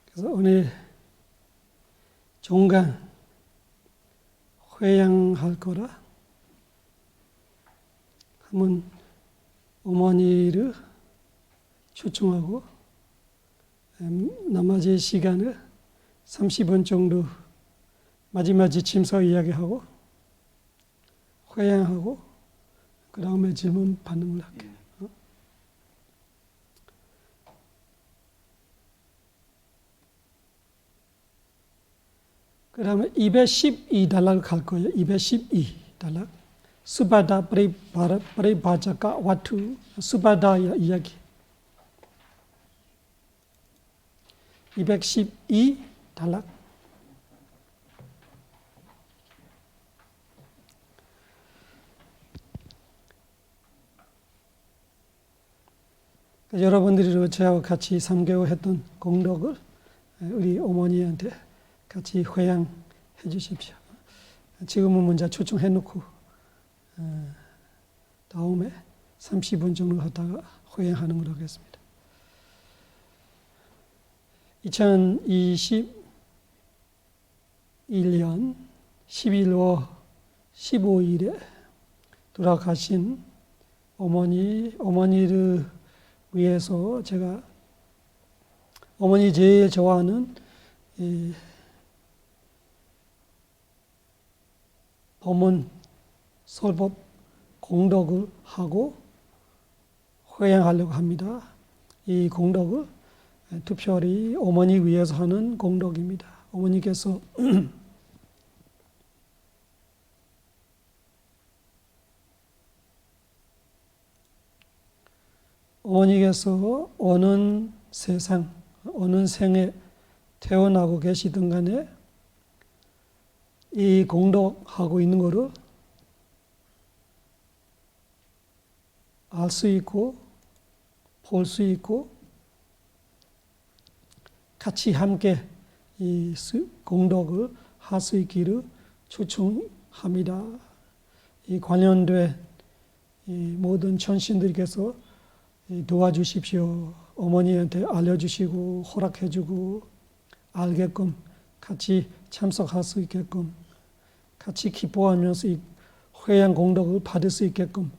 그래서 오늘 종강 회양할 거라 한번 어머니를 초청하고 나머지 시간을 30분 정도 마지막 지침서 이야기하고 회양하고 그 다음에 질문 반응을 할게요. 그 다음에 212달러 갈 거예요. 212달러. 수바다 프레바자카 와투 수바다 이야기. 212달러. 여러분들이 저하고 같이 3개월 했던 공덕을 우리 어머니한테 같이 회양해 주십시오. 지금은 먼저 초청해 놓고 다음에 30분 정도 하다가 회양하는 걸로 하겠습니다. 2021년 11월 15일에 돌아가신 어머니를 위해서 제가 어머니 제일 좋아하는 법문 설법 공덕을 하고 회양하려고 합니다. 이 공덕을 특별히 어머니 위해서 하는 공덕입니다. 어머니께서 어느 세상, 어느 생에 태어나고 계시든 간에 이 공덕하고 있는 거를 알 수 있고 볼 수 있고 같이 함께 이 공덕을 할 수 있기를 초청합니다. 이 관련된 이 모든 천신들께서 도와주십시오. 어머니한테 알려주시고 허락해주고 알게끔 같이 참석할 수 있게끔 같이 기뻐하면서 이 회양 공덕을 받을 수 있게끔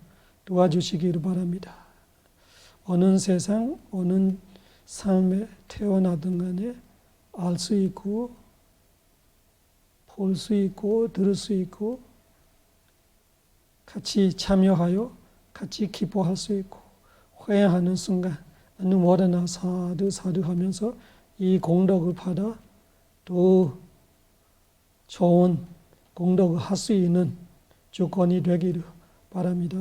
도와주시기를 바랍니다. 어느 세상, 어느 삶에 태어나든 간에 알 수 있고 볼 수 있고 들을 수 있고 같이 참여하여 같이 기뻐할 수 있고 회양하는 순간 어느 뭐라나 사두 하면서 이 공덕을 받아 또 좋은 공덕을 할 수 있는 조건이 되기를 바랍니다.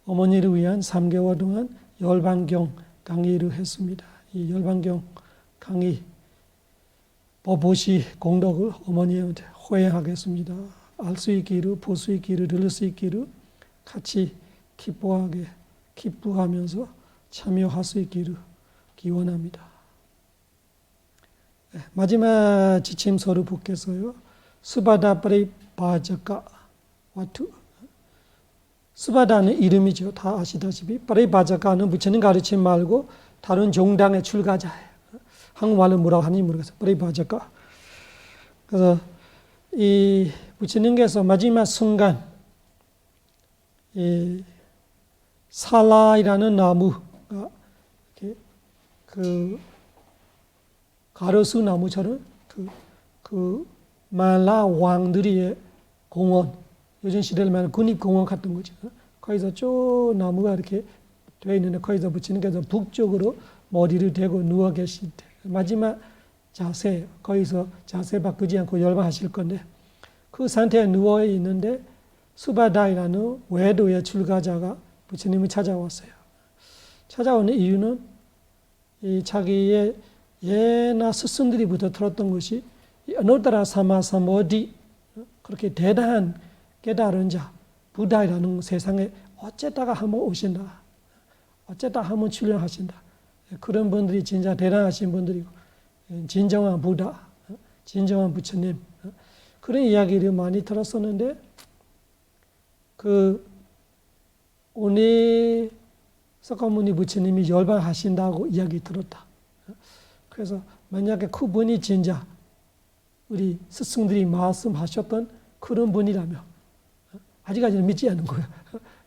어머니를 위한 3개월 동안 열반경 강의를 했습니다. 이 열반경 강의 법보시 공덕을 어머니한테 회양하겠습니다. 알 수 있기를, 볼 수 있기를, 들을 수 있기를 같이 기뻐하면서 참여할 수 있기를 기원합니다. 마지막 지침서를 보겠어요. 수바다 프레바자카 와투. 수바다는 이름이죠. 다 아시다시피 프레바자카는 부처님 가르침 말고 다른 종당의 출가자예요. 한국말로 뭐라고 하는지 모르겠어요. 프레바자카. 그래서 이 부처님께서 마지막 순간 이 살라이라는 나무가 그 가로수 나무처럼 그 말라 왕들의 공원, 요즘 시대를 말하는 군립공원 같은 거죠. 거기서 쭉 나무가 이렇게 되어 있는데 거기서 부처님께서 북쪽으로 머리를 대고 누워 계실 때 마지막 자세, 거기서 자세 바꾸지 않고 열반하실 건데 그 상태에 누워 있는데 수바다이라는 외도의 출가자가 부처님을 찾아왔어요. 찾아오는 이유는 이 자기의 예나 스승들이부터 들었던 것이 아누ttara 사마사모디 그렇게 대단한 깨달은 자 부다이라는 세상에 어쨌다가 한번 오신다. 어쨌다가 한번 출연하신다. 그런 분들이 진짜 대단하신 분들이고 진정한 부다, 진정한 부처님 그런 이야기를 많이 들었었는데 그 오늘 석가모니 부처님이 열반하신다고 이야기 들었다. 그래서 만약에 그분이 진짜 우리 스승들이 말씀하셨던 그런 분이라면, 아직까지는 믿지 않는 거야.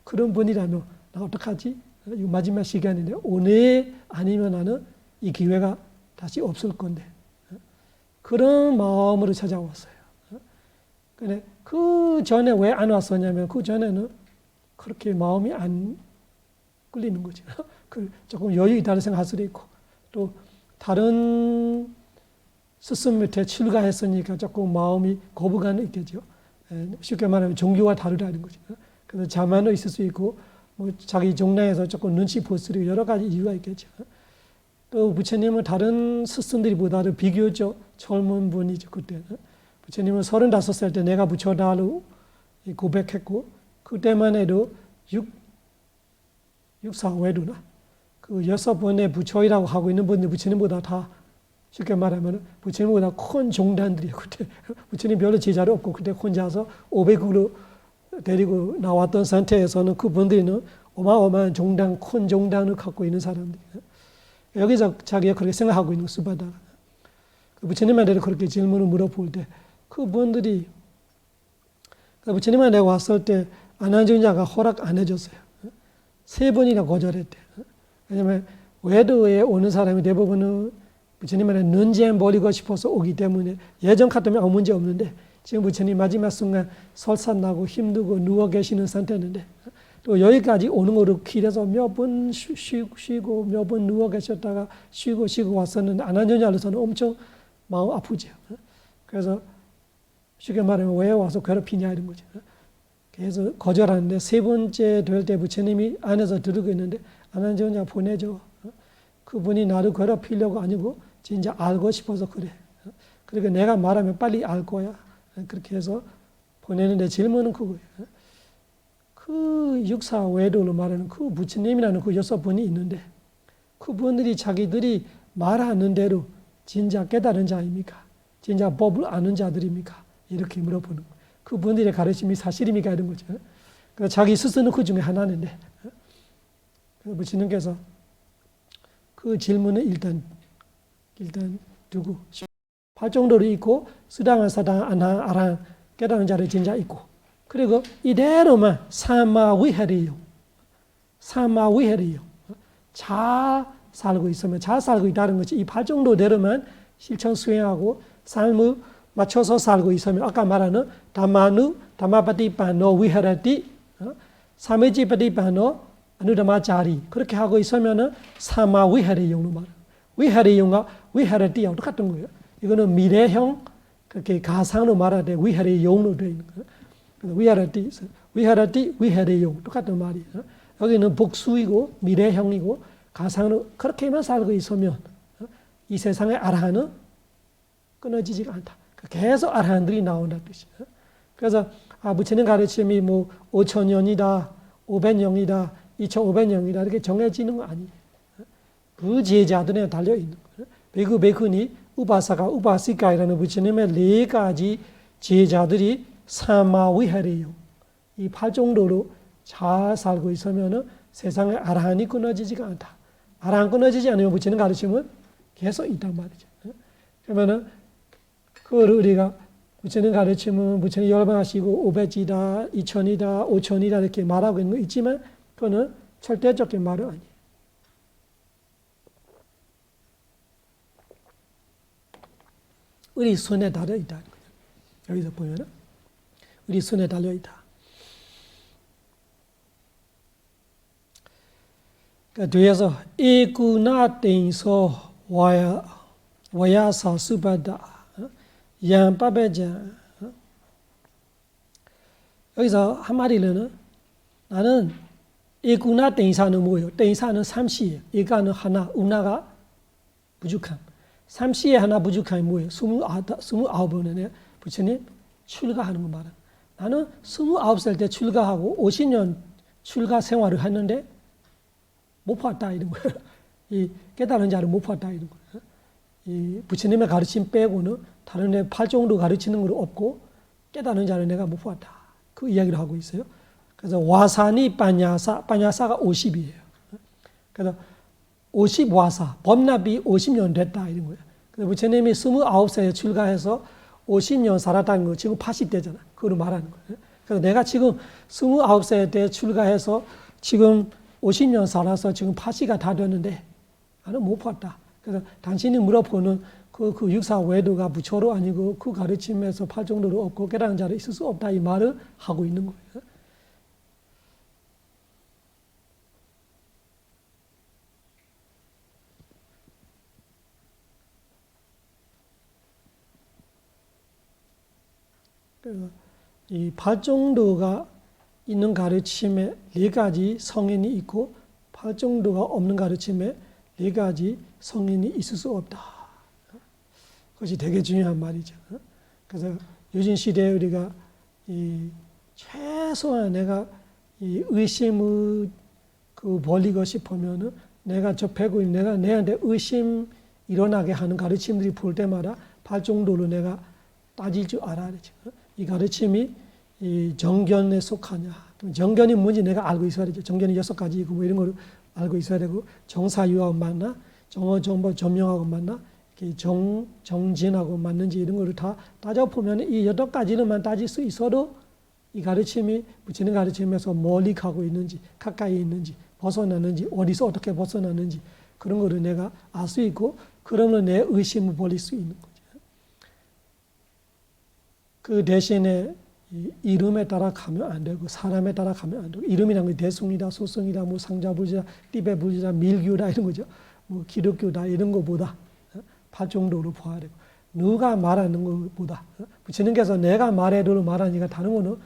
그런 분이라면 나 어떡하지? 마지막 시간인데 오늘 아니면 나는 이 기회가 다시 없을 건데, 그런 마음으로 찾아왔어요. 근데 그 전에 왜 안 왔었냐면 그 전에는 그렇게 마음이 안 끌리는 거죠. 조금 여유 있다는 생각할 수도 있고, 또 다른 스승 밑에 출가했으니까 조금 마음이 거부감이 있겠죠. 쉽게 말하면 종교와 다르다는 거죠. 그래서 자만도 있을 수 있고, 뭐 자기 종량에서 조금 눈치 볼 수 있고 여러 가지 이유가 있겠죠. 또 부처님은 다른 스승들보다도 비교적 젊은 분이죠. 그때는 부처님은 35살 때 내가 부처다로 고백했고, 그때만 해도 육사외도나 그 6번의 부처이라고 하고 있는 분들 부처님보다 다 쉽게 말하면 부처님보다 큰 종단들이에요. 그때 부처님 별로 제자도 없고 그때 혼자서 500으로 데리고 나왔던 상태에서는 그분들은 어마어마한 종단, 큰 종단을 갖고 있는 사람들이에요. 여기서 자기가 그렇게 생각하고 있는 수바다. 부처님한테 그렇게 질문을 물어볼 때 그분들이 부처님한테 왔을 때 안한증자가 허락 안 해줬어요. 3번이나 거절했대. 왜냐하면 외도에 오는 사람이 대부분은 부처님한테 눈쟁 버리고 싶어서 오기 때문에 예전 같으면 아무 문제 없는데 지금 부처님 마지막 순간 설사나고 힘들고 누워 계시는 상태였는데 또 여기까지 오는 거로 길에서 몇 번 쉬고 몇 번 누워 계셨다가 쉬고 왔었는데 안한증자로서는 엄청 마음 아프죠. 그래서 쉽게 말하면 왜 와서 괴롭히냐 이런 거죠. 그래서 거절하는데 3번째 될 때 부처님이 안에서 들고 있는데 안한증자 보내줘. 그분이 나를 괴롭히려고 아니고 진짜 알고 싶어서 그래. 그러니까 내가 말하면 빨리 알 거야. 그렇게 해서 보내는데 질문은 그거예요. 그 육사 외도로 말하는 그 부처님이라는 그 6분이 있는데 그분들이 자기들이 말하는 대로 진짜 깨달은 자입니까? 진짜 법을 아는 자들입니까? 이렇게 물어보는 거예요. 그분들의 가르침이 사실입니까? 이런 거죠. 그러니까 자기 스스로는 그 중에 하나인데 부처님께서 그 질문을 일단 두고 팔정도로 있고 수당한 사당 아랑 깨달은 자를 진짜 있고 그리고 이대로만 사마위해리요. 잘 살고 있으면 잘 살고 있다는 것이 이 팔정도대로만 실천 수행하고 삶을 맞춰서 살고 있으면 아까 말하는 담마파티파노 위하라티 사메지파티파노 아누담마자리 그렇게 하고 있으면은 사마위하리용으로 말해요. 위하리용과 위하라티하고 똑같은 거예요. 이거는 미래형 그렇게 가상으로 말할 때 위하리용으로 되어 있는 거예요. 위하리용 똑같은 말이에요. 여기는 복수이고 미래형이고 가상으로 그렇게만 살고 있으면 이 세상의 아라한은 끊어지지가 않다. 계속 아라한들이 나온다는 뜻이에요. 그래서 부처님 가르침이 뭐 5,000년이다, 500년이다, 2,500년이다 이렇게 정해지는 거 아니에요. 그 제자들에 달려 있는 거예요. 베그 베크니 우바사가 우바시카이라는 부처님의 4가지 제자들이 사마위하리요. 이 8정도로 잘 살고 있으면은 세상에 아라한이 끊어지지가 않다. 아라한 끊어지지 않으면 부처님 가르침은 계속 있단 말이죠. 그러면은 그걸 우리가 부처님 가르침은 부처님 열반하시고 500이다, 2000이다, 5000이다 이렇게 말하고 있는 거 있지만 그거는 절대적인 말은 아니에요. 우리 손에 달려 있다는 거예요. 여기서 보면은 우리 손에 달려 있다. 그러니까 뒤에서 에구나땡서 와야사 수바다 양빠베자 여기서 한마디로는 나는 에구나 땡사는 뭐예요? 땡사는 삼시예요. 에가는 하나, 우나가 부족함. 삼시에 하나 부족함이 뭐예요? 29번에 부처님 출가하는 거 말이에요. 나는 29살 때 출가하고 50년 출가 생활을 했는데 못 봤다 이런 거예요. 이 깨달은 자를 못 봤다 이런 거예요. 이 부처님의 가르침 빼고는 다른 애 8정도 가르치는 거 없고 깨달은 자를 내가 못 봤다. 그 이야기를 하고 있어요. 그래서 와사니 빠냐사가 50이에요. 그래서 50와사, 법납이 50년 됐다 이런 거예요. 그래서 부처님이 29세에 출가해서 50년 살았다는 거 지금 80대잖아. 그걸 말하는 거예요. 그래서 내가 지금 29세 때 출가해서 지금 50년 살아서 지금 80가 다 됐는데 나는 못 봤다. 그래서 당신이 물어보는 그 육사 외도가 부처로 아니고 그 가르침에서 팔 정도로 없고 깨달은 자로 있을 수 없다 이 말을 하고 있는 거예요. 이 팔정도가 있는 가르침에 네 가지 성인이 있고 팔정도가 없는 가르침에 네 가지 성인이 있을 수 없다. 그것이 되게 중요한 말이죠. 그래서 요즘 시대에 우리가 이 최소한 내가 이 의심을 벌리고 싶으면은 내가 접하고 있는 내가 내한테 의심 일어나게 하는 가르침들이 볼 때마다 팔정도로 내가 따질 줄 알아야 되죠. 이 가르침이 이 정견에 속하냐. 정견이 뭔지 내가 알고 있어야 되죠. 정견이 6가지 있고 뭐 이런 걸 알고 있어야 되고 정사유하고 맞나? 정어, 정보, 점령하고 맞나? 정진하고 맞는지 이런 거를 다 따져보면 이 8가지를만 따질 수 있어도 이 가르침이 부처님 가르침에서 멀리 가고 있는지 가까이 있는지 벗어나는지 어디서 어떻게 벗어나는지 그런 거를 내가 알 수 있고 그러면 내 의심을 버릴 수 있는 거죠. 그 대신에 이름에 따라 가면 안 되고 사람에 따라 가면 안 되고 이름이란 게 대승이다 소승이다 뭐 상자불자 띠배불자 밀교다 이런 거죠. 뭐 기독교다 이런 거보다 팔정도로 봐야 되고 누가 말하는 것보다 부처님께서 내가 말해도 말하니까 다른 거는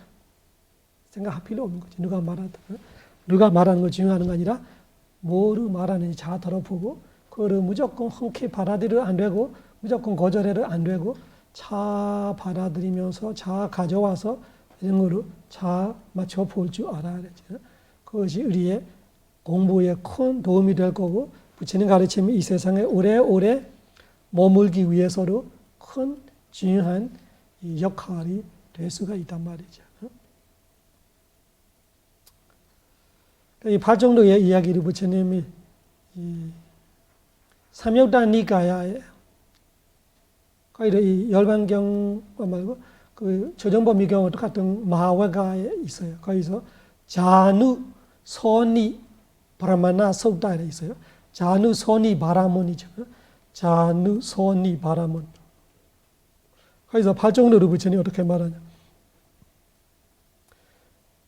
생각할 필요 없는 거지. 누가 말하는 걸 중요한 거 아니라 뭐를 말하는지 잘 들어보고 그거를 무조건 흔쾌히 받아들여도 안 되고 무조건 거절해도 안 되고 잘 받아들이면서 잘 가져와서 이런 거를 잘 맞춰 볼 줄 알아야 되죠. 그것이 우리의 공부에 큰 도움이 될 거고 부처님 가르침이 이 세상에 오래오래 머물기 위해서도 큰 중요한 역할이 될 수가 있단 말이죠. 이 팔정도의 이야기를 부처님이 삼육단 니까야에 이 열반경과 말고 그 조정법미경과 똑같은 마하외가에 있어요. 거기서 자누 소니 브라마나 속다에 있어요. 자누 소니 바라몬이죠. 자누 소니 바라몬. 거기서 팔정도를 부처님이 어떻게 말하냐?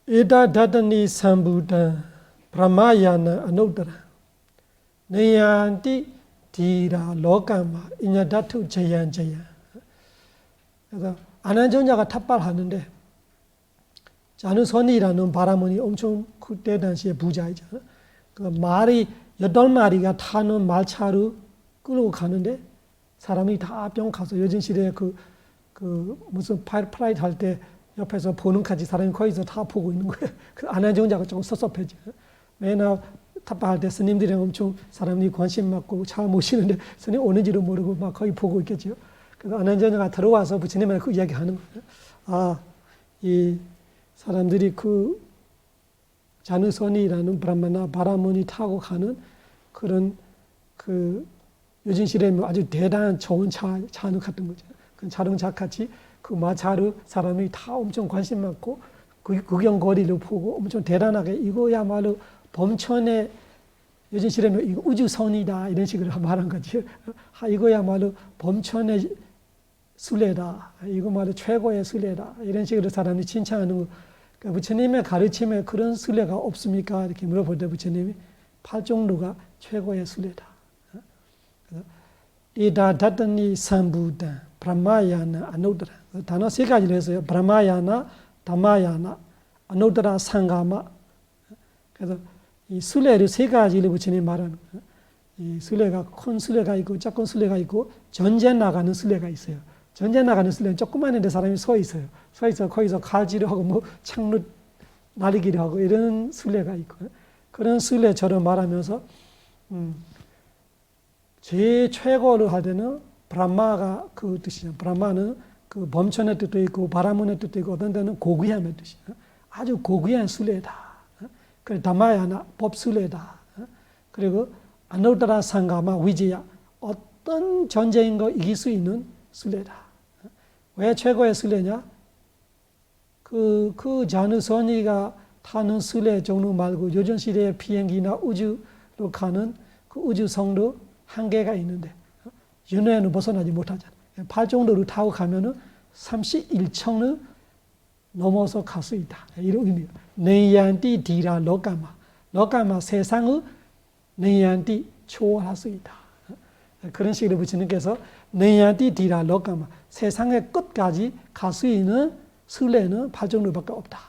에다 다다니 삼부다 브라마야나 아누드라 네얀티 디라 로까마 이냐다투 제얀제야. 그래서 아난존자가 탑발하는데 자누선이라는 바라몬이 엄청 그때 당시에 부자이잖아. 그 말이 8마리가 타는 말차로 끌고 가는데 사람이 다 뿅 가서 요즘 시대에 무슨 파이트 할 때 옆에서 보는까지 사람이 거기서 다 보고 있는 거예요. 그 아난존자가 조금 섭섭해져. 맨날 탑발할 때 스님들이랑 엄청 사람들이 관심 많고 차 모시는데 스님 오는지도 모르고 막 거기 보고 있겠죠. 그래서 아난존자가 들어와서 부처님한테 그 이야기 하는 거예요. 아, 이 사람들이 그 자누선이라는 브라마나 바라몬이 타고 가는 그런 그 요즘 시대에 아주 대단한 좋은 차는 같은 거죠. 그 자동차 같이 그 마차로 사람이 다 엄청 관심 많고 그 구경거리를 보고 엄청 대단하게 이거야말로 범천의 요즘 시대면 이거 우주선이다 이런 식으로 말한 거지. 이거야말로 범천의 순례다. 이거말로 최고의 순례다. 이런 식으로 사람이 칭찬하는 거. 그러니까 부처님의 가르침에 그런 순례가 없습니까? 이렇게 물어볼 때 부처님이 팔정도가 최고의 순례다. 이다 다다니 삼부다 브라마야나 아누드라. 단어 3가지를 했어요. 브라마야나, 담마야나, 아누드라 상가마. 그래서 이 순례를 3가지를 부처님이 말하는 거예요. 이 순례가 큰 순례가 있고 작은 순례가 있고 전제 나가는 순례가 있어요. 전제 나가는 순례는 조그마한데 사람이 서 있어요. 서 있어 거기서 가지를 하고 뭐 창로 날리기를 하고 이런 순례가 있고 그런 순례처럼 말하면서 제일 최고를 할 때는 브라마가 그 뜻이죠. 브라마는 그 범천의 뜻도 있고 바라문의 뜻도 있고 어떤 데는 고귀함의 뜻이에요. 아주 고귀한 순례다. 그래 담마야나 법순례다. 그리고 아누타라 상가마 위지야, 어떤 전쟁인가 이길 수 있는 순례다. 왜 최고의 순례냐? 그 자누선이가 타는 순례 종류 말고 요즘 시대의 비행기나 우주로 가는 그 우주성도 한계가 있는데 윤회는 벗어나지 못하잖아. 발 정도로 타고 가면은 31층을 넘어서 갈 수 있다. 이런 의미예요. 내얀띠 디라 로까마 세상을 내얀띠 초월할 수 있다. 그런 식으로 부처님께서 내얀띠 디라 로까마 세상의 끝까지 갈 수 있는 순례는 발 정도밖에 없다.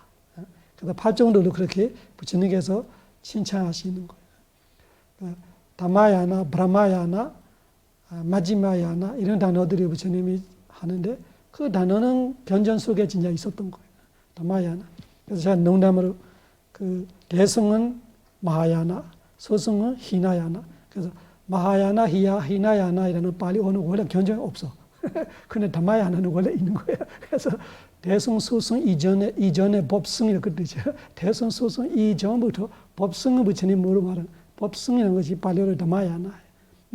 그래서 발 정도로 그렇게 부처님께서 칭찬하시는 거예요. 다마야나, 브라마야나, 마지마야나 이런 단어들이 부처님이 하는데 그 단어는 변전 속에 진짜 있었던 거예요. 다마야나. 그래서 제가 농담으로 그 대승은 마하야나, 소승은 히나야나. 그래서 마하야나, 히나야나 이라는 빨리어는 원래 견적이 없어. 근데 다마야나는 원래 있는 거예요. 그래서 대승, 소승 이전에 법승이라고 그러죠. 대승, 소승 이전부터 법승을 부처님으로 말하는 법승이라는 것이 빨리어로 다마야나.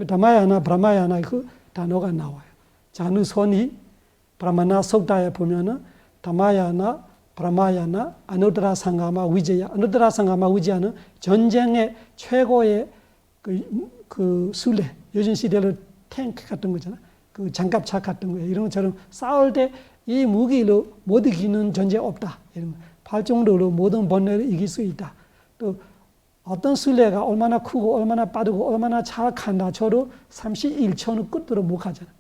다마야나, 브라마야나 그 단어가 나와요. 자누선이 브라마나 속다에 보면은 다마야나, 브라마야나, 아누타라 상가마 위제야. 아누타라 상가마 위제야는 전쟁의 최고의 그 순례. 요즘 시대로 탱크 같은 거잖아. 그 장갑차 같은 거예요. 이런 것처럼 싸울 때 이 무기로 못 이기는 전쟁 없다. 이런 거. 발 정도로 모든 번뇌를 이길 수 있다. 또 어떤 순례가 얼마나 크고 얼마나 빠르고 얼마나 잘 간다. 저도 31초는 끝으로 못 가잖아요.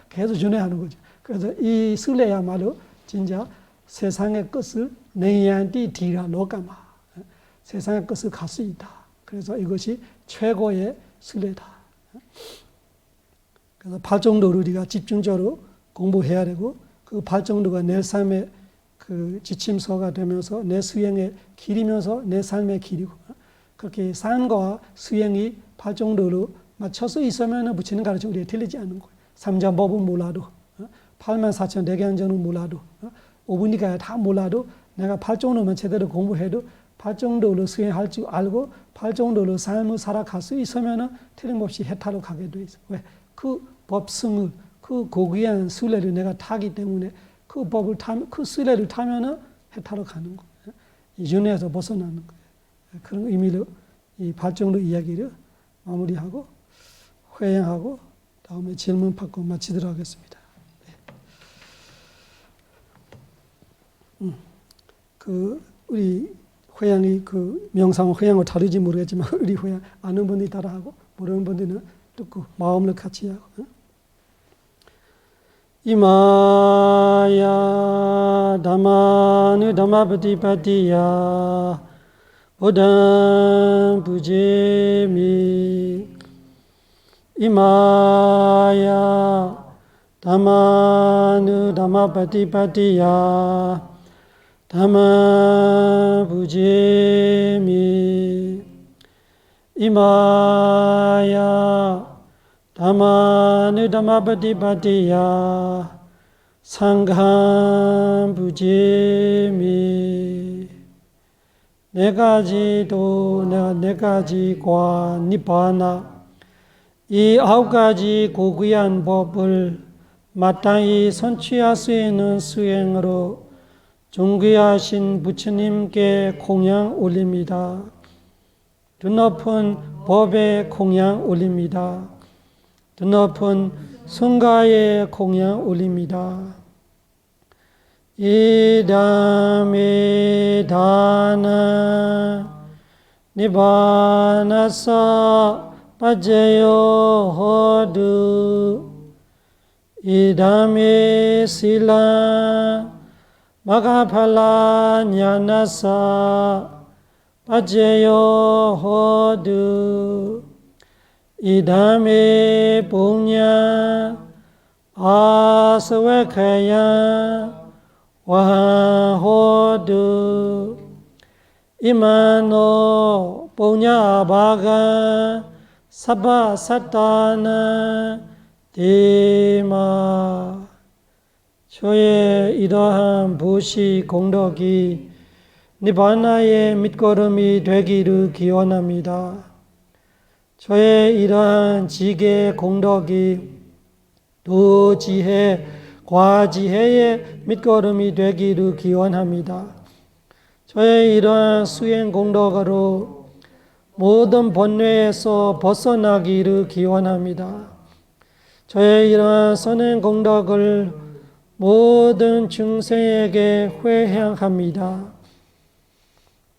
계속 준행하는 거죠. 그래서 이 순례야말로 진짜 세상의 끝을 내얀띠 디라 로까마 세상의 끝을 갈 수 있다. 그래서 이것이 최고의 순례다. 그래서 발정도를 우리가 집중적으로 공부해야 되고 그 발정도가 내 삶의 그 지침서가 되면서 내 수행의 길이면서 내 삶의 길이고 그렇게 삶과 수행이 발정도로 맞춰서 있으면 부처님 가르침 우리가 틀리지 않는 거예요. 삼자법은 몰라도 84,000대견전은 몰라도 5분이가 다 몰라도 내가 8정도만 제대로 공부해도 8정도로 수행할 줄 알고 8정도로 삶을 살아갈 수 있으면 틀림없이 해탈로 가게 돼 있어. 왜? 그 법승을 그 고귀한 순례를 내가 타기 때문에 그 법을 그 순례를 타면은 해탈로 가는 거예요. 이 윤회에서 벗어나는 거예요. 그런 의미로 이 8정도 이야기를 마무리하고 회양하고 다음에 질문 받고 마치도록 하겠습니다. 그 우리 회양이 그 명상 회양을 다르지 모르겠지만 우리 회양 아는 분이 따라하고 모르는 분들은 듣고 마음을 같이 하고 이마야 담마누 담마ပฏิပတ္တိယ 보단 부제미 이마야 담마누 담마ပฏิပတ္တိယ 담마 부제미 이마야 담마누 담마ပฏิပတ္တိယ 상ဃ 부제미 네 가지도 내가 네 가지과 니바나 이 9가지 고귀한 법을 마땅히 선취할 수 있는 수행으로 존귀하신 부처님께 공양 올립니다. 드높은 법에 공양 올립니다. 드높은 성가에 공양 올립니다. 이담이 다나 니바나사 빠제요 호두 이담이 실라 마가팔라 냐나사 빠제요 호두 이담이 뽕냐 아스웨카야 와호두 이마노 뽕냐바가 사바사타나 디마 저의 이러한 부시 공덕이 니바나의 밑거름이 되기를 기원합니다. 저의 이러한 지계 공덕이 두 지혜, 과지혜의 밑거름이 되기를 기원합니다. 저의 이러한 수행 공덕으로 모든 번뇌에서 벗어나기를 기원합니다. 저의 이러한 선행 공덕을 모든 중생에게 회향합니다.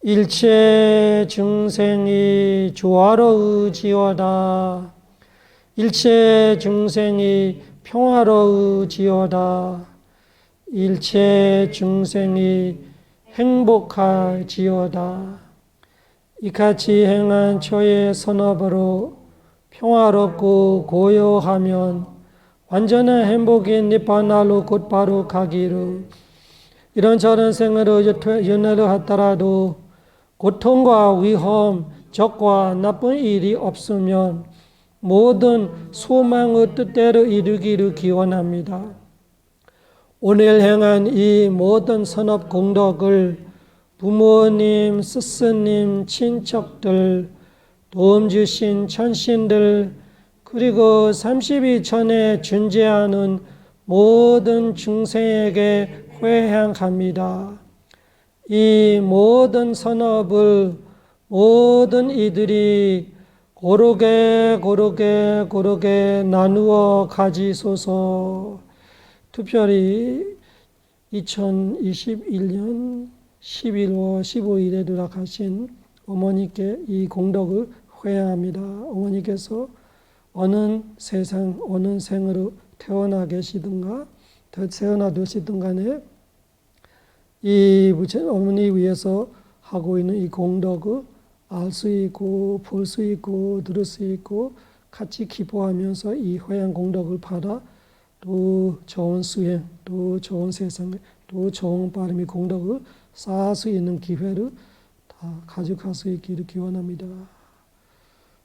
일체 중생이 조화로우지어다. 일체 중생이 평화로우지어다. 일체 중생이 행복할지어다. 이같이 행한 저의 선업으로 평화롭고 고요하면 완전한 행복인 니槃나로 곧바로 가기를 이런저런 생으로 연애를 하더라도 고통과 위험, 적과 나쁜 일이 없으면 모든 소망의 뜻대로 이루기를 기원합니다. 오늘 행한 이 모든 선업 공덕을 부모님, 스승님, 친척들, 도움 주신 천신들, 그리고 30일 전에 존재하는 모든 중생에게 회향합니다. 이 모든 선업을 모든 이들이 고르게 나누어 가지소서. 특별히 2021년 11월 15일에 돌아가신 어머니께 이 공덕을 회향합니다. 어머니께서 어느 세상, 어느 생으로 태어나 계시든가 태어나 되시든 간에 이 어머니 위해서 하고 있는 이 공덕을 알 수 있고 볼 수 있고 들을 수 있고 같이 기뻐하면서 이 회향 공덕을 받아 또 좋은 수행, 또 좋은 세상에, 또 좋은 바람의 공덕을 쌓을 수 있는 기회를 다 가져갈 수 있기를 기원합니다.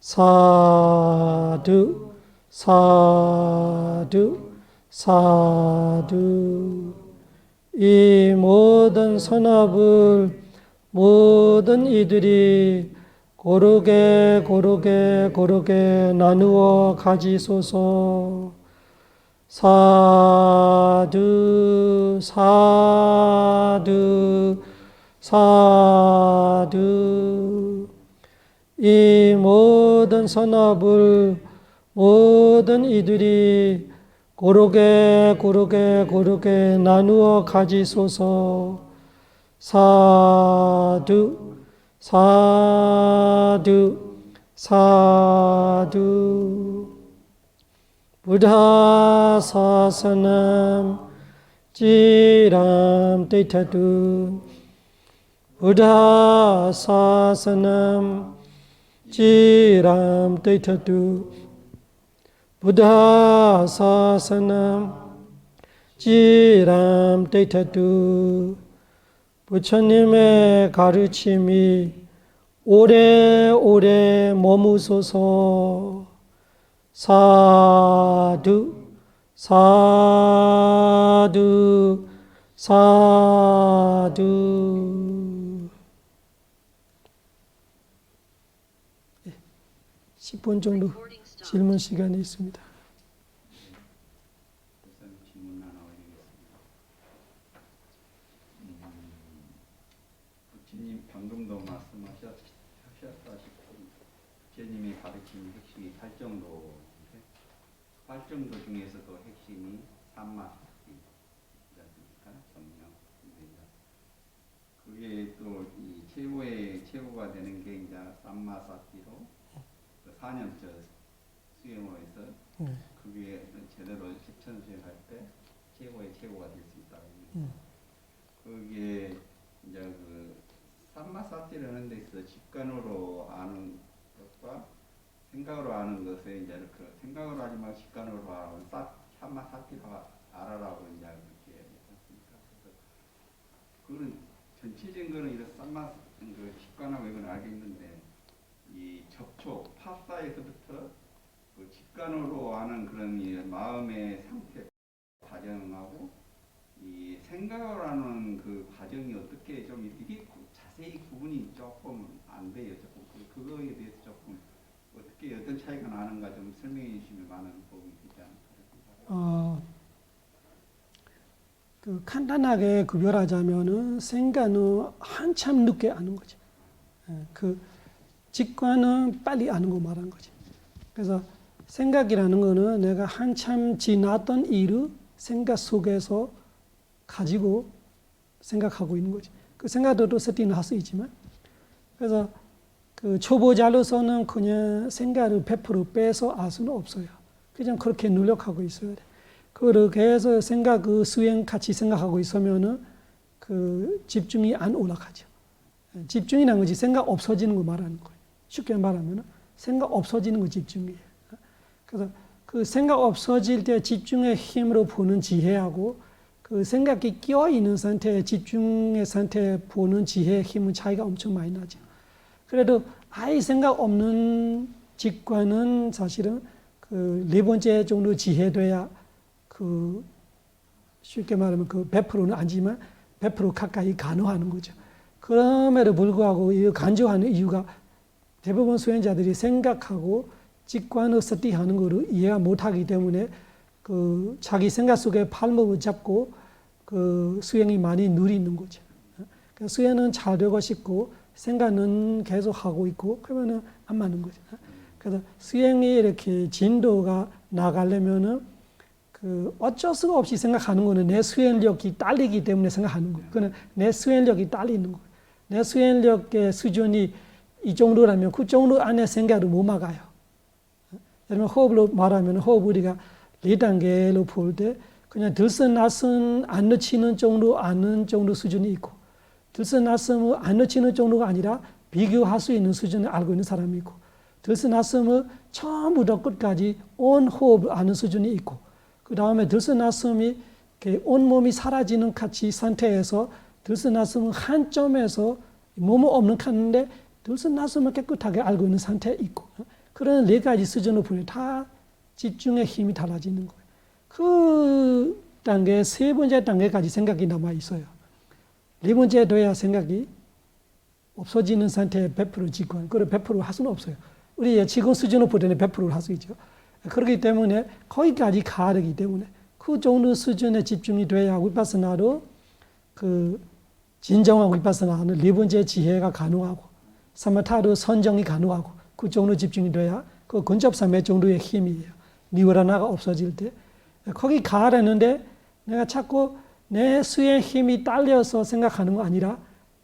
사두, 사두, 사두. 이 모든 선업을 모든 이들이 고르게 나누어 가지소서. 사두, 사두, 사두. 이 모든 선업을 모든 이들이 고르게 나누어 가지소서. 사두, 사두, 사두. 부ddha 사사남 지람 데이타두. 부ddha 사사남 지람 데이타두. 부ddha 사사남 지람 데이타두. 부처님의 가르침이 오래오래 머무소서. 사두, 사두, 사두. 10분 정도 질문 시간이 있습니다. 질문 하나 올리겠습니다. 부처님 방금도 말씀하셨다시피 부처님이 가르친 핵심이 8정도인데 8정도 중에서도 핵심이 삼마사티였습니까? 정령, 인대자. 그게 또 이 최고의 최고가 되는 게 이제 삼마사티로 4년째 수행을 해서 그게 제대로 실천 수행할 때 최고의 최고가 될 수 있다. 그게 이제 그 삼마사티라는 데 있어 직관으로 아는 것과 생각으로 아는 것에 이제 그 생각으로 하지 말고 직관으로 하는 삼마사티로 알아라고 이제 그렇게 했습니까? 그래서 그거는 전체적인 거는 이런 그 직관하고 이건 알겠는데 이 접촉 파사에서부터 그 직관으로 아는 그런 이 마음의 상태 과정하고 이 생각을 하는 그 과정이 어떻게 좀 이게 자세히 구분이 조금 안 돼요. 조금 그거에 대해서 조금 어떻게 혹시 어떤 차이가 나는가 좀 설명해 주시면 많은 도움이 되지 않을까. 그 간단하게 구별하자면은 생각은 한참 늦게 아는 거지. 그 직관은 빨리 아는 거 말하는 거지. 그래서 생각이라는 거는 내가 한참 지났던 일을 생각 속에서 가지고 생각하고 있는 거지. 그 생각도 세팅을 할 수 있지만, 그래서 그 초보자로서는 그냥 생각을 100% 빼서 알 수는 없어요. 그냥 그렇게 노력하고 있어야 돼. 그렇게 해서 생각 그 수행 같이 생각하고 있으면은 그 집중이 안 올라가죠. 집중이라는 거지 생각 없어지는 거 말하는 거예요. 쉽게 말하면은 생각 없어지는 거 집중이에요. 그래서 그 생각 없어질 때 집중의 힘으로 보는 지혜하고 그 생각이 끼어 있는 상태, 집중의 상태 보는 지혜의 힘은 차이가 엄청 많이 나죠. 그래도 아예 생각 없는 직관은 사실은 그 4번째 정도 지혜돼야 그 쉽게 말하면 그 100%는 아니지만 100% 가까이 간호하는 거죠. 그럼에도 불구하고 이 간주하는 이유가 대부분 수행자들이 생각하고 직관을 스티하는 것을 이해가 못하기 때문에 그 자기 생각 속에 발목을 잡고 그 수행이 많이 누리는 거죠. 그러니까 수행은 잘 되고 싶고 생각은 계속 하고 있고 그러면은 안 맞는 거죠. 그래서 수행이 이렇게 진도가 나가려면은 그 어쩔 수가 없이 생각하는 거는 내 수행력이 딸리기 때문에 생각하는 거예요. 그는 내 수행력이 딸리는 거예요. 내 수행력의 수준이 이 정도라면 그 정도 안에 생각을 못 막아요. 예를 들면 호흡으로 말하면 호흡 우리가 4단계로 볼 때 그냥 들썩날썩 안 놓치는 정도 아는 정도 수준이 있고 들썩날썩을 안 놓치는 정도가 아니라 비교할 수 있는 수준을 알고 있는 사람이 있고 들썩날썩을 처음부터 끝까지 온 호흡을 아는 수준이 있고 그 다음에 들썩날썩이 온몸이 사라지는 같이 상태에서 들썩날썩은 한 점에서 몸은 없는 칸인데 들썩날썩을 깨끗하게 알고 있는 상태에 있고 그런 4가지 수준을 보면 다 집중의 힘이 달라지는 거예요. 그 단계, 3번째 단계까지 생각이 남아 있어요. 4번째 돼야 생각이 없어지는 상태에 100% 직관, 그걸 100% 할 수는 없어요. 우리 지금 수준을 볼 때는 100% 할 수 있죠. 그렇기 때문에 거기까지 가야 되기 때문에 그 정도 수준의 집중이 돼야 위파스나로 그 진정한 위파스나는 4번째 지혜가 가능하고 사마타로 선정이 가능하고 그 정도 집중이 돼야 그 근접삼의 정도의 힘이에요. 니와라나가 없어질 때 거기 가라는데 내가 자꾸 내 수행 힘이 딸려서 생각하는 거 아니라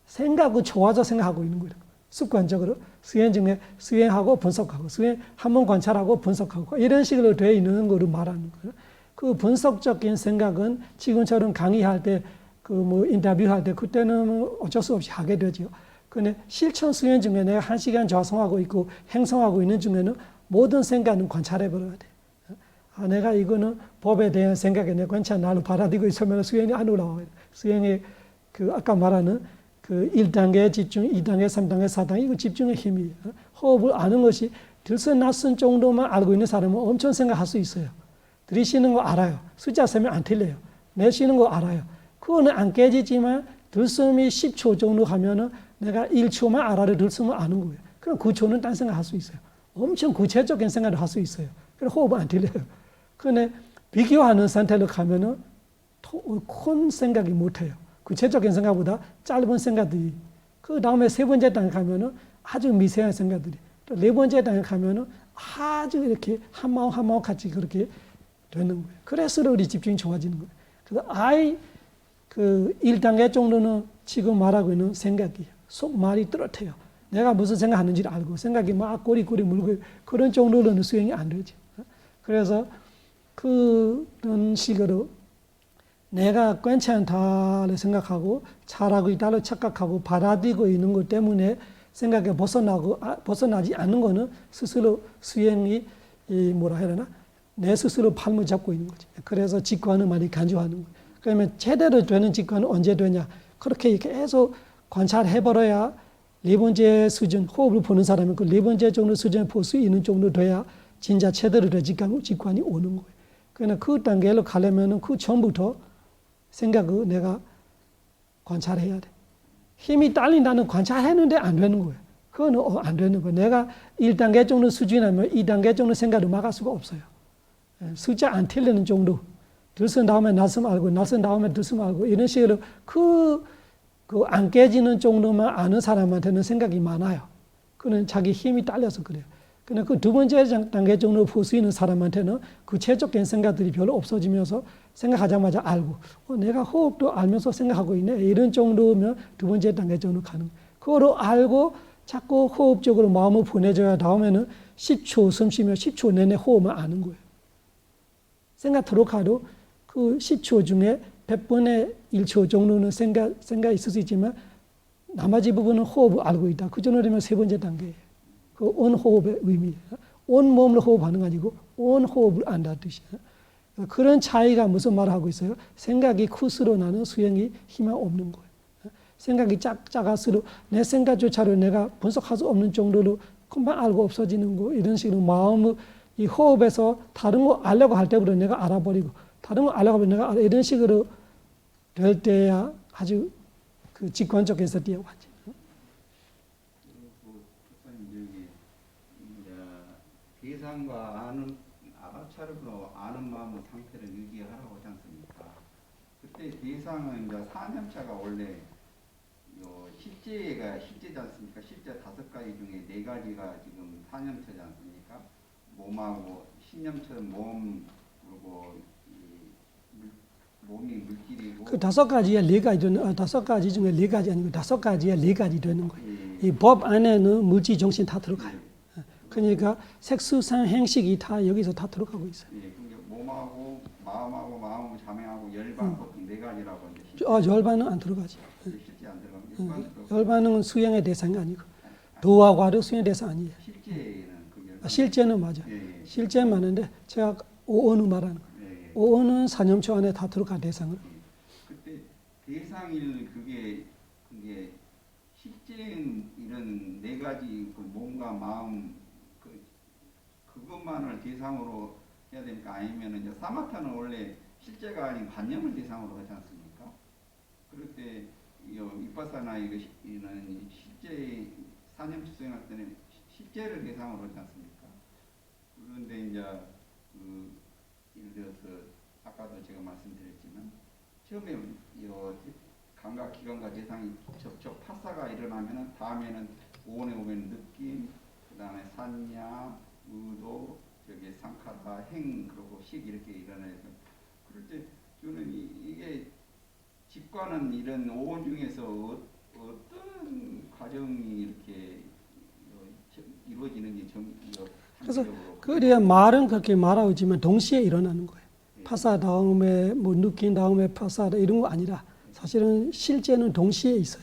생각이 좋아져 생각하고 있는 거예요. 습관적으로 수행 중에 수행하고 분석하고 수행 한번 관찰하고 분석하고 이런 식으로 되어 있는 거를 말하는 거예요. 그 분석적인 생각은 지금처럼 강의할 때 그 뭐 인터뷰할 때 그때는 어쩔 수 없이 하게 되죠. 근데 실천 수행 중에 내가 1시간 좌성하고 있고 행성하고 있는 중에는 모든 생각은 관찰해 버려야 돼. 내가 이거는 법에 대한 생각에 내 관찰 나로 받아들이고 있으면 수행이 안 올라와요. 수행의 그 아까 말하는 그 1단계 집중, 2단계, 3단계, 4단계 이거 집중의 힘이에요. 호흡을 아는 것이 들썩날썩 정도만 알고 있는 사람은 엄청 생각할 수 있어요. 들이쉬는 거 알아요. 숫자 세면 안 틀려요. 내쉬는 거 알아요. 그거는 안 깨지지만 들숨이 10초 정도 하면은 내가 1초만 알아도 들숨을 아는 거예요. 그럼 9초는 딴 생각 할 수 있어요. 엄청 구체적인 생각을 할 수 있어요. 그래서 호흡은 안 틀려요. 그런데 비교하는 상태로 가면은 큰 생각이 못 해요. 구체적인 생각보다 짧은 생각들이. 그 다음에 3번째 단계 가면은 아주 미세한 생각들이. 또 4번째 단계 가면은 아주 이렇게 한 마음 한 마음 같이 그렇게 되는 거예요. 그래서 우리 집중이 좋아지는 거예요. 그래서 아예 그 1단계 정도는 지금 말하고 있는 생각이에요. 속 말이 뚜렷해요. 내가 무슨 생각하는지를 알고 생각이 막 꼬리꼬리 물고 그런 정도로는 수행이 안 되죠. 그래서 그런 식으로 내가 괜찮다를 생각하고 잘하고 있다를 착각하고 받아들이고 있는 것 때문에 생각에 벗어나지 않는 거는 스스로 수행이 뭐라 해야 되나? 내 스스로 발목 잡고 있는 거죠. 그래서 직관을 많이 간주하는 거예요. 그러면 제대로 되는 직관은 언제 되냐? 그렇게 계속 관찰해버려야 4번째 수준, 호흡을 보는 사람은 그 4번째 정도 수준을 볼 수 있는 정도 돼야 진짜 제대로 된 직관이 오는 거예요. 그러나 그 단계로 가려면 그 전부터 생각을 내가 관찰해야 돼. 힘이 딸린다는 관찰했는데 안 되는 거예요. 그건 안 되는 거예요. 내가 1단계 정도 수준이면 2단계 정도 생각을 막을 수가 없어요. 숫자 안 틀리는 정도. 들쓴 다음에 낯선 알고, 낯선 다음에 들쓴 알고, 이런 식으로 그 안 깨지는 정도만 아는 사람한테는 생각이 많아요. 그는 자기 힘이 딸려서 그래요. 근데 그 두 번째 단계 정도 볼 수 있는 사람한테는 구체적인 생각들이 별로 없어지면서 생각하자마자 알고, 내가 호흡도 알면서 생각하고 있네. 이런 정도면 두 번째 단계 정도 가는 거예요. 그거로 알고 자꾸 호흡적으로 마음을 보내줘야 다음에는 10초 숨 쉬면 10초 내내 호흡을 아는 거예요. 생각토록 하도 그 10초 중에 100분의 1초 정도는 생각이 있을 수 있지만 나머지 부분은 호흡을 알고 있다. 그 정도 되면 세 번째 단계예요. 그 온 호흡의 의미예요. 온 몸으로 호흡하는 거 아니고 온 호흡을 안다는 뜻이에요. 그런 차이가 무슨 말을 하고 있어요? 생각이 클수록 나는 수행이 희망 없는 거예요. 생각이 작아질수록 내 생각조차도 내가 분석할 수 없는 정도로 금방 알고 없어지는 거. 이런 식으로 마음을 이 호흡에서 다른 거 알려고 할 때부터 내가 알아버리고 다른 거 알려고 하면 내가 이런 식으로 될 때야 아주 그 직관적인 스थिತಿ에 왔지. 그리고 여기 이제 대상과 알아차림으로 아는 마음의 상태를 유지하라고 하지 않습니까? 그때 대상은 이제 4년차가 원래 실제지 않습니까? 실제 5가지 중에 4가지가 지금 4년차지 않습니까? 몸하고 신념처럼 몸 그리고 몸이 물질이고 그 5가지에 4가지 되는 5가지 중에 4가지 아니고 5가지에 4가지 되는 거예요. 이 법 안에는 물질, 정신 다 들어가요. 그러니까 색수상 행식이 다 여기서 다 들어가고 있어요. 그러니까 몸하고 마음하고 자명하고 열반 보통 4가지라고 이제 열반은 안 들어가지. 실제 안 들어가면 열반은 수행의 대상이 아니고 도화과도 수행의 대상 아니에요. 실제는 그 열반 실제는 맞아. 실제는 맞는데 제가 오온을 말하는 거예요. 오온은 4년초 안에 다 들어갈 대상을. 그때 대상일 그게 실제 이런 4가지 그 몸과 마음 그것만을 대상으로 해야 되니까 아니면 이제 사마타는 원래 실제가 아닌 관념을 대상으로 하지 않습니까? 그럴 때 이빠사나 이는 실제 4년초 수행할 때는 실제를 대상으로 하지 않습니까? 그런데 이제 예를 들어서 아까도 제가 말씀드렸지만 처음에 감각 기관과 대상이 접촉 파사가 일어나면은 다음에는 오온에 오면 느낌, 그다음에 산야, 의도, 저기 상카라, 행 그리고 식 이렇게 일어나요. 그럴 때 저는 이게 직관은 이런 오온 중에서 어떤 과정이 이렇게 이루어지는지 그래서 그래야 말은 그렇게 말하고 있지만 동시에 일어나는 거예요. 파사 다음에 뭐 느낀 다음에 파사 이런 거 아니라 사실은 실제는 동시에 있어요.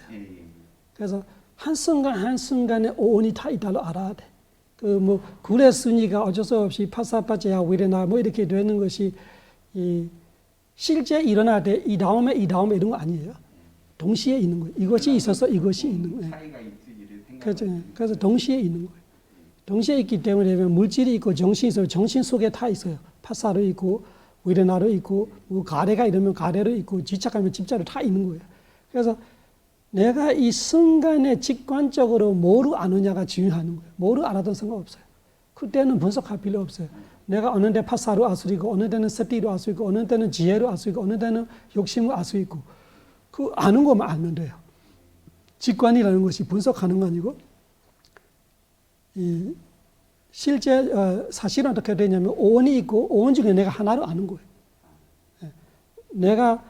그래서 한순간 한순간에 오온이 다 있다고 알아야 돼. 그 뭐 구레 순위가 어쩔 수 없이 파사파제야 위레나 뭐 이렇게 되는 것이 이 실제 일어날 때 이 다음에 이런 거 아니에요. 동시에 있는 거예요. 이것이 있어서 이것이 있는 거예요. 차이가 있으지 그래서 동시에 있는 거예요. 동시에 있기 때문에 물질이 있고 정신이 있어요. 정신 속에 다 있어요. 파사로 있고 위레나로 있고 뭐 가래가 이러면 가래로 있고 집착하면 집착로 다 있는 거예요. 그래서 내가 이 순간에 직관적으로 뭐를 아느냐가 중요한 거예요. 뭐를 알아도 상관없어요. 그때는 분석할 필요 없어요. 내가 어느 데 파사로 알 수 있고 어느 데는 스티로 알 수 있고 어느 데는 지혜로 알 수 있고 어느 데는 욕심을 알 수 있고 그 아는 것만 알면 돼요. 직관이라는 것이 분석하는 거 아니고 이 실제 사실은 어떻게 되냐면 오온이 있고 오온 중에 내가 하나로 아는 거예요. 내가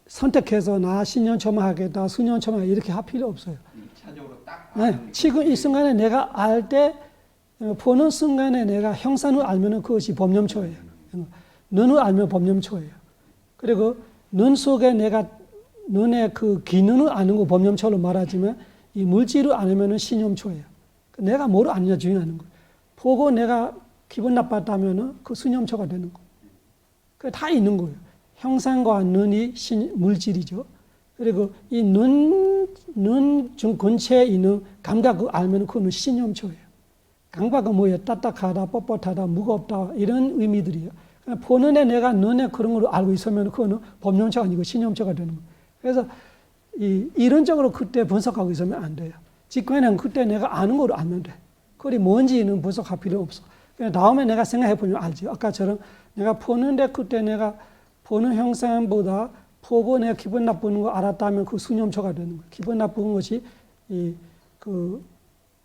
선택해서 나 10년 처마 하겠다, 수년 처마 이렇게 할 필요 없어요. 1차적으로 딱 지금 이 순간에 내가 알 때 보는 순간에 내가 형상을 알면 그것이 법념초예요. 눈을 알면 법념초예요. 그리고 눈 속에 내가 눈의 그 기능을 아는 거 법념초로 말하지만 이 물질을 알면 신념초예요. 내가 뭘 아느냐 중요한 거예요. 보고 내가 기분 나빴다면 그 수념초가 되는 거예요. 그게 다 있는 거예요. 형상과 눈이 물질이죠. 그리고 이 눈 근처에 있는 감각을 알면 그건 신념초예요. 감각은 뭐예요? 따뜻하다, 뻣뻣하다, 무겁다 이런 의미들이에요. 보는 애 내가 눈에 그런 걸 알고 있으면 그거는 법념초가 아니고 신념초가 되는 거예요. 그래서 이론적으로 그때 분석하고 있으면 안 돼요. 직관은 그때 내가 아는 걸 알면 돼. 그게 뭔지는 분석할 필요 없어. 그냥 다음에 내가 생각해 보면 알지. 아까처럼 내가 보는데 그때 내가 보는 형상보다 보고 내가 기분 나쁘는 거 알았다면 그 수념초가 되는 거야. 기분 나쁜 것이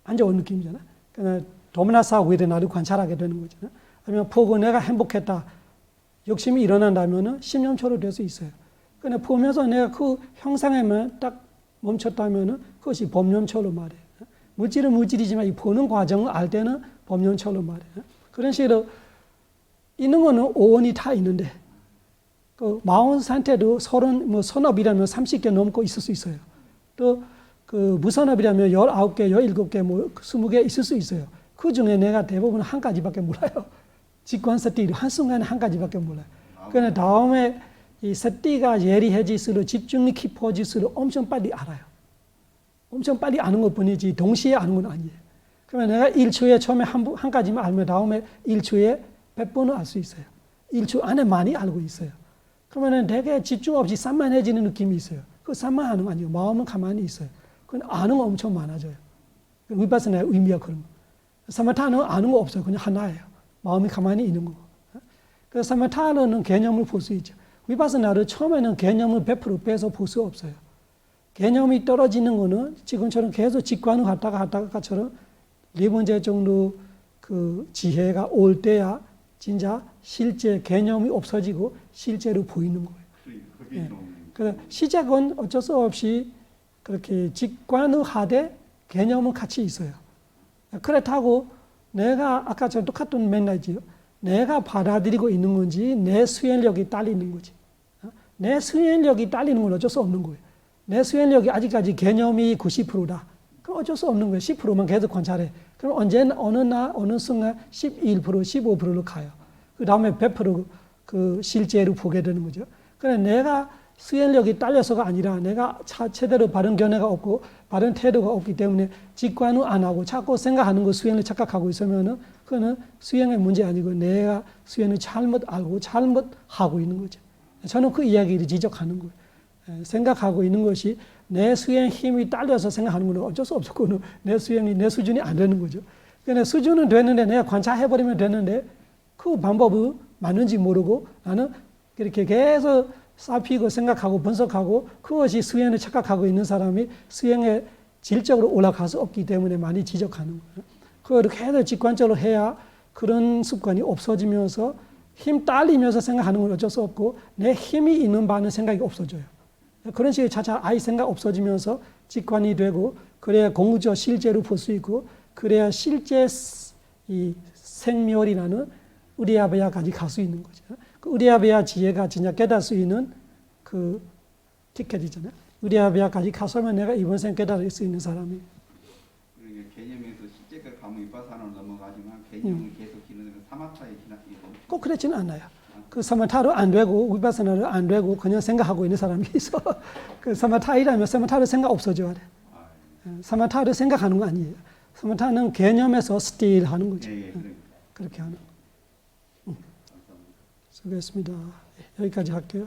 안 좋은 느낌이잖아. 그러니까 도미나사 위르나를 관찰하게 되는 거잖아. 아니면 보고 내가 행복했다. 욕심이 일어난다면은 심념초로 될 수 있어요. 그러니까 보면서 내가 그 형상에만 딱 멈췄다면은 그것이 법념초로 말이에요. 물질은 물질이지만 이 보는 과정을 알 때는 법념초로 말이에요. 그런 식으로 있는 거는 오원이 다 있는데 그 마음 상태도 선업이라면 30개 넘고 있을 수 있어요. 또 그 무선업이라면 19개, 17개, 20개 있을 수 있어요. 그 중에 내가 대부분 한 가지밖에 몰라요. 직관사띠 한순간에 한 가지밖에 몰라요. 그러나 다음에 이 사띠가 예리해질수록 집중이 깊어질수록 엄청 빨리 알아요. 엄청 빨리 아는 것 뿐이지 동시에 아는 건 아니에요. 그러면 내가 1초에 처음에 한 가지만 알면 다음에 1초에 100번은 알 수 있어요. 1초 안에 많이 알고 있어요. 그러면 되게 집중 없이 산만해지는 느낌이 있어요. 그 산만하는 거 아니에요. 마음은 가만히 있어요. 그건 아는 거 엄청 많아져요. 위파스나의 의미가 그런 거. 사마타는 아는 거 없어요. 그냥 하나예요. 마음이 가만히 있는 거. 그래서 사마타는 개념을 볼 수 있죠. 위파스나를 처음에는 개념을 100% 빼서 볼 수 없어요. 개념이 떨어지는 거는 지금처럼 계속 직관을 하다가처럼 4번째 정도 그 지혜가 올 때야 진짜 실제 개념이 없어지고 실제로 보이는 거예요. 예. 그래서 시작은 어쩔 수 없이 그렇게 직관을 하되 개념은 같이 있어요. 그렇다고 내가 아까처럼 똑같은 맥락이지요. 내가 받아들이고 있는 건지 내 수행력이 딸리는 거지. 내 수행력이 딸리는 건 어쩔 수 없는 거예요. 내 수행력이 아직까지 개념이 90%다. 그럼 어쩔 수 없는 거예요. 10%만 계속 관찰해. 그럼 언제나 어느 순간 11%, 15%로 가요. 그 다음에 100% 실제로 보게 되는 거죠. 그래 내가 수행력이 딸려서가 아니라 내가 제대로 바른 견해가 없고 바른 태도가 없기 때문에 직관을 안 하고 자꾸 생각하는 거 수행을 착각하고 있으면은 그거는 수행의 문제 아니고 내가 수행을 잘못 알고 잘못 하고 있는 거죠. 저는 그 이야기를 지적하는 거예요. 생각하고 있는 것이 내 수행 힘이 딸려서 생각하는 건 어쩔 수 없어. 그거는 내 수행이 내 수준이 안 되는 거죠. 그러니까 수준은 되는데 내가 관찰해버리면 되는데 그 방법이 맞는지 모르고 나는 그렇게 계속 쌓이고 생각하고 분석하고 그것이 수행을 착각하고 있는 사람이 수행에 질적으로 올라갈 수 없기 때문에 많이 지적하는 거예요. 그걸 계속 직관적으로 해야 그런 습관이 없어지면서 힘 딸리면서 생각하는 건 어쩔 수 없고 내 힘이 있는 바는 생각이 없어져요. 그런 식으로 차차 아예 생각 없어지면서 직관이 되고 그래야 공부적 실제로 볼 수 있고 그래야 실제 이 생멸이라는 우리아베야까지 갈 수 있는 거죠. 그 우리아베야 지혜가 진짜 깨달을 수 있는 그 티켓이잖아요. 우리아베야까지 가서면 내가 이번 생 깨달을 수 있는 사람이. 그러니까 개념에서 실제가 가면 위파사나로 넘어가지만 개념을 계속 기르는 사마타에 기나기도 꼭 그렇지는 않아요. 그 사마타로 안 되고 위파사나로 안 되고 그냥 생각하고 있는 사람이 있어. 그 사마타이라면 사마타로 생각 없어져야 돼. 사마타를 생각하는 거 아니에요. 사마타는 개념에서 스틸 하는 거죠. 예, 그렇게 하는 거. 수고했습니다. 여기까지 할게요.